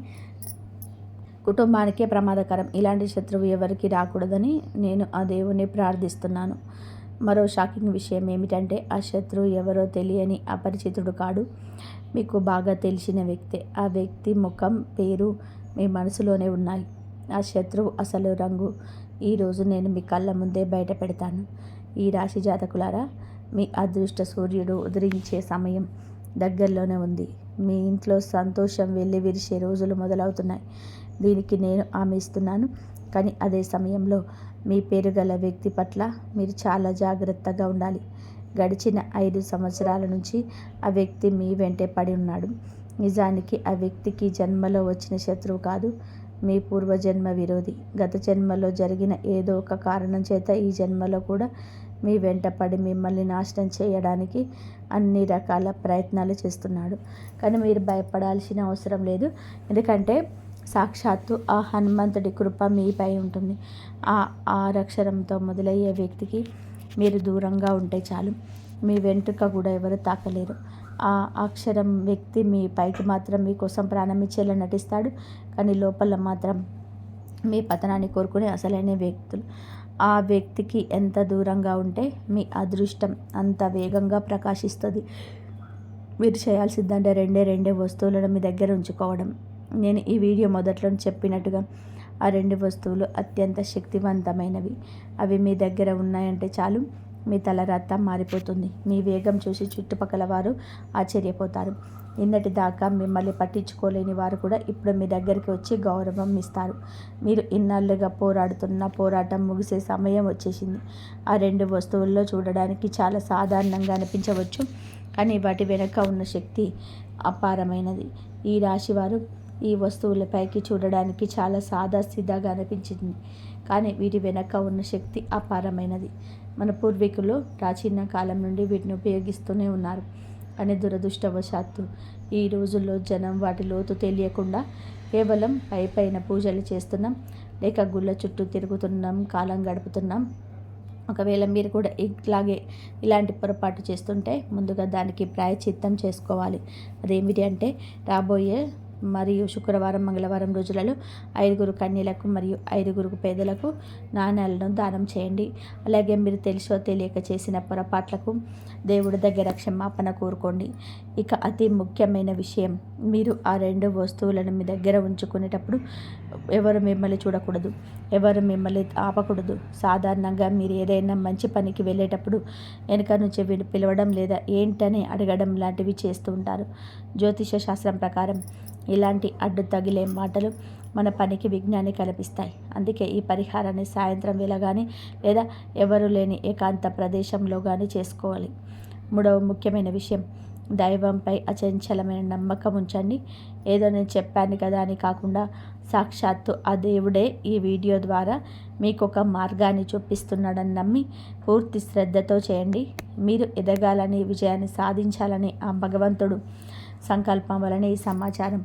కుటుంబానికే ప్రమాదకరం. ఇలాంటి శత్రువు ఎవరికి రాకూడదని నేను ఆ దేవుణ్ణి ప్రార్థిస్తున్నాను. మరో షాకింగ్ విషయం ఏమిటంటే, ఆ శత్రువు ఎవరో తెలియని అపరిచితుడు కాడు, మీకు బాగా తెలిసిన వ్యక్తే. ఆ వ్యక్తి ముఖం, పేరు మీ మనసులోనే ఉన్నాయి. ఆ శత్రువు అసలు రంగు ఈరోజు నేను మీ కళ్ళ ముందే బయట పెడతాను. ఈ రాశి జాతకులారా, మీ అదృష్ట సూర్యుడు ఉదయించే సమయం దగ్గరలోనే ఉంది. మీ ఇంట్లో సంతోషం వెళ్ళి విరిసే రోజులు మొదలవుతున్నాయి. దీనికి నేను హామీ ఇస్తున్నాను. కానీ అదే సమయంలో మీ పేరు గల వ్యక్తి పట్ల మీరు చాలా జాగ్రత్తగా ఉండాలి. గడిచిన 5 సంవత్సరాల నుంచి ఆ వ్యక్తి మీ వెంటే పడి ఉన్నాడు. నిజానికి ఆ వ్యక్తికి జన్మలో వచ్చిన శత్రువు కాదు, మీ పూర్వజన్మ విరోధి. గత జన్మలో జరిగిన ఏదో ఒక కారణం చేత ఈ జన్మలో కూడా మీ వెంట పడి మిమ్మల్ని నాశనం చేయడానికి అన్ని రకాల ప్రయత్నాలు చేస్తున్నాడు. కానీ మీరు భయపడాల్సిన అవసరం లేదు. ఎందుకంటే సాక్షాత్తు ఆ హనుమంతుడి కృప మీపై ఉంటుంది. ఆ 6 అక్షరంతో మొదలయ్యే వ్యక్తికి మీరు దూరంగా ఉంటే చాలు, మీ వెంట్రుక కూడా ఎవరు తాకలేరు. ఆ అక్షరం వ్యక్తి మీ పైకి మాత్రం మీకోసం ప్రాణం ఇచ్చేలా నటిస్తాడు, కానీ లోపల మాత్రం మీ పతనాన్ని కోరుకునే అసలైన వ్యక్తులు. ఆ వ్యక్తికి ఎంత దూరంగా ఉంటే మీ అదృష్టం అంత వేగంగా ప్రకాశిస్తుంది. మీరు చేయాల్సిందంటే రెండే వస్తువులను మీ దగ్గర ఉంచుకోవడం. నేను ఈ వీడియో మొదట్లో చెప్పినట్టుగా ఆ 2 వస్తువులు అత్యంత శక్తివంతమైనవి. అవి మీ దగ్గర ఉన్నాయంటే చాలు, మీ తలరాత మారిపోతుంది. మీ వేగం చూసి చుట్టుపక్కల వారు ఆశ్చర్యపోతారు. నిన్నటి దాకా మిమ్మల్ని పట్టించుకోలేని వారు కూడా ఇప్పుడు మీ దగ్గరికి వచ్చి గౌరవం ఇస్తారు. మీరు ఇన్నాళ్ళుగా పోరాడుతున్న పోరాటం ముగిసే సమయం వచ్చేసింది. ఆ 2 వస్తువుల్లో చూడడానికి చాలా సాధారణంగా అనిపించవచ్చు, కానీ వాటి వెనుక ఉన్న శక్తి అపారమైనది. ఈ రాశివారు ఈ వస్తువులపైకి చూడడానికి చాలా సాదాసీదాగా అనిపించింది, కానీ వీటి వెనక ఉన్న శక్తి అపారమైనది. మన పూర్వీకులు ప్రాచీన కాలం నుండి వీటిని ఉపయోగిస్తూనే ఉన్నారు. కానీ దురదృష్టవశాత్తు ఈ రోజుల్లో జనం వాటి లోతు తెలియకుండా కేవలం పైన పూజలు చేస్తున్నాం, లేక గుళ్ళ చుట్టూ తిరుగుతున్నాం, కాలం గడుపుతున్నాం. ఒకవేళ మీరు కూడా ఇలాంటి పొరపాటు చేస్తుంటే ముందుగా దానికి ప్రాయశ్చిత్తం చేసుకోవాలి. అదేమిటి అంటే, రాబోయే మరియు శుక్రవారం, మంగళవారం రోజులలో 5 కన్యలకు మరియు 5 పేదలకు నాణ్యాలను దానం చేయండి. అలాగే మీరు తెలుసో తెలియక చేసిన పొరపాట్లకు దేవుడి దగ్గర క్షమాపణ కోరుకోండి. ఇక అతి ముఖ్యమైన విషయం, మీరు ఆ 2 వస్తువులను మీ దగ్గర ఉంచుకునేటప్పుడు ఎవరు మిమ్మల్ని చూడకూడదు, ఎవరు మిమ్మల్ని ఆపకూడదు. సాధారణంగా మీరు ఏదైనా మంచి పనికి వెళ్ళేటప్పుడు వెనుక నుంచి పిలవడం లేదా ఏంటని అడగడం లాంటివి చేస్తూ ఉంటారు. జ్యోతిష శాస్త్రం ప్రకారం ఇలాంటి అడ్డు తగిలే మాటలు మన పనికి విఘ్నాన్ని కల్పిస్తాయి. అందుకే ఈ పరిహారాన్ని సాయంత్రం వేళ కానీ లేదా ఎవరు లేని ఏకాంత ప్రదేశంలో కానీ చేసుకోవాలి. 3వ ముఖ్యమైన విషయం, దైవంపై అచంచలమైన నమ్మకం ఉంచండి. ఏదో నేను చెప్పాను కదా అని కాకుండా సాక్షాత్తు ఆ దేవుడే ఈ వీడియో ద్వారా మీకు ఒక మార్గాన్ని చూపిస్తున్నాడని నమ్మి పూర్తి శ్రద్ధతో చేయండి. మీరు ఎదగాలని, విజయాన్ని సాధించాలని ఆ భగవంతుడు సంకల్పం వలన ఈ సమాచారం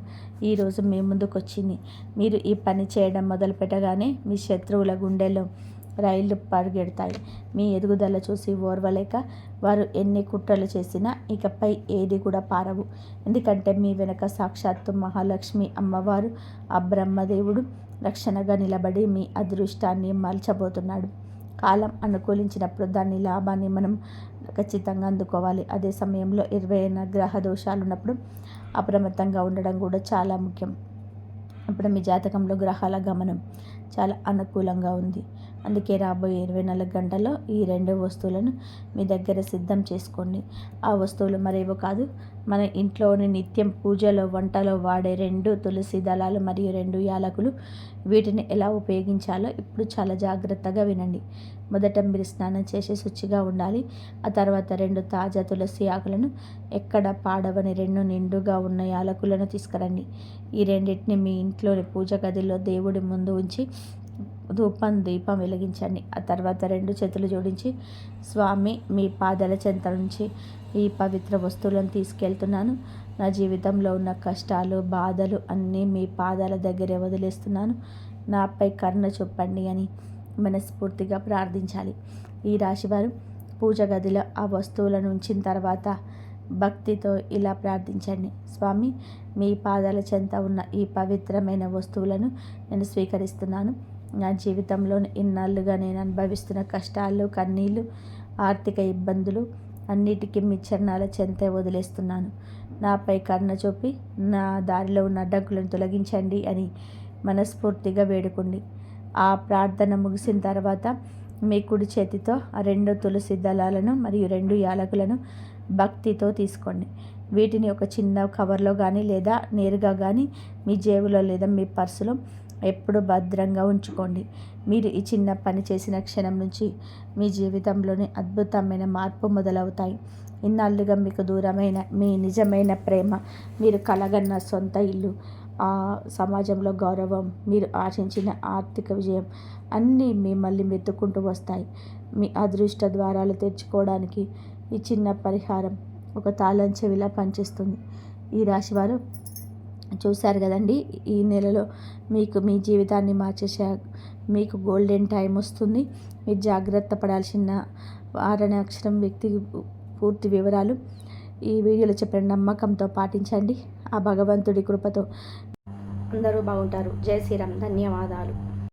ఈరోజు మీ ముందుకు వచ్చింది. మీరు ఈ పని చేయడం మొదలు పెట్టగానే మీ శత్రువుల గుండెల్లో రైళ్లు పరిగెడతాయి. మీ ఎదుగుదల చూసి ఓర్వలేక వారు ఎన్ని కుట్రలు చేసినా ఇకపై ఏది కూడా పారవు. ఎందుకంటే మీ వెనక సాక్షాత్తు మహాలక్ష్మి అమ్మవారు, ఆ బ్రహ్మదేవుడు రక్షణగా నిలబడి మీ అదృష్టాన్ని మలచబోతున్నాడు. కాలం అనుకూలించినప్పుడు దాని లాభాన్ని మనం ఖచ్చితంగా అందుకోవాలి. అదే సమయంలో 20 గ్రహ దోషాలు ఉన్నప్పుడు అప్రమత్తంగా ఉండడం కూడా చాలా ముఖ్యం. ఇప్పుడు మీ జాతకంలో గ్రహాల గమనం చాలా అనుకూలంగా ఉంది. అందుకే రాబోయే 24 గంటల్లో ఈ 2 వస్తువులను మీ దగ్గర సిద్ధం చేసుకోండి. ఆ వస్తువులు మరేవో కాదు, మన ఇంట్లోని నిత్యం పూజలో వంటలో వాడే 2 తులసి దళాలు మరియు 2 యాలకులు. వీటిని ఎలా ఉపయోగించాలో ఇప్పుడు చాలా జాగ్రత్తగా వినండి. మొదట మీరు స్నానం చేసి శుచిగా ఉండాలి. ఆ తర్వాత 2 తాజా తులసి ఆకులను, ఎక్కడ పాడవని 2 నిండుగా ఉన్న యాలకులను తీసుకురండి. ఈ రెండింటిని మీ ఇంట్లోని పూజ గదిలో దేవుడి ముందు ఉంచి దీపం వెలిగించండి. ఆ తర్వాత 2 చేతులు జోడించి, స్వామి, మీ పాదాల చెంత నుంచి ఈ పవిత్ర వస్తువులను తీసుకెళ్తున్నాను. నా జీవితంలో ఉన్న కష్టాలు, బాధలు అన్నీ మీ పాదాల దగ్గరే వదిలేస్తున్నాను. నాపై కరుణ చూపండి అని మనస్ఫూర్తిగా ప్రార్థించాలి. ఈ రాశివారు పూజ గదిలో ఆ వస్తువులను ఉంచిన తర్వాత భక్తితో ఇలా ప్రార్థించండి. స్వామి, మీ పాదాల చెంత ఉన్న ఈ పవిత్రమైన వస్తువులను నేను స్వీకరిస్తున్నాను. నా జీవితంలో ఇన్నాళ్ళుగా నేను అనుభవిస్తున్న కష్టాలు, కన్నీళ్ళు, ఆర్థిక ఇబ్బందులు అన్నిటికీ మీ చరణాల చెంతే వదిలేస్తున్నాను. నాపై కరుణ చూపి నా దారిలో ఉన్న అడ్డంకులను తొలగించండి అని మనస్ఫూర్తిగా వేడుకోండి. ఆ ప్రార్థన ముగిసిన తర్వాత మీ కుడి చేతితో ఆ 2 తులసి దళాలను మరియు 2 యాలకులను భక్తితో తీసుకోండి. వీటిని ఒక చిన్న కవర్లో కానీ లేదా నేరుగా కానీ మీ జేబులో లేదా మీ పర్సులో ఎప్పుడు భద్రంగా ఉంచుకోండి. మీరు ఈ చిన్న పని చేసిన క్షణం నుంచి మీ జీవితంలోని అద్భుతమైన మార్పు మొదలవుతాయి. ఇన్నాళ్ళుగా మీకు దూరమైన మీ నిజమైన ప్రేమ, మీరు కలగన్న సొంత ఇల్లు, ఆ సమాజంలో గౌరవం, మీరు ఆశించిన ఆర్థిక విజయం అన్నీ మిమ్మల్ని వెతుక్కుంటూ వస్తాయి. మీ అదృష్ట ద్వారాలు తెరుచుకోవడానికి ఈ చిన్న పరిహారం ఒక తాళం చెవిలా పనిచేస్తుంది. ఈ రాశివారు చూశారు కదండి, ఈ నెలలో మీకు మీ జీవితాన్ని మార్చేసే మీకు గోల్డెన్ టైం వస్తుంది. మీరు జాగ్రత్త పడాల్సిన 6 అక్షరం వ్యక్తి పూర్తి వివరాలు ఈ వీడియోలో చెప్పిన నమ్మకంతో పాటించండి. ఆ భగవంతుడి కృపతో అందరూ బాగుంటారు. జై శ్రీరామ్. ధన్యవాదాలు.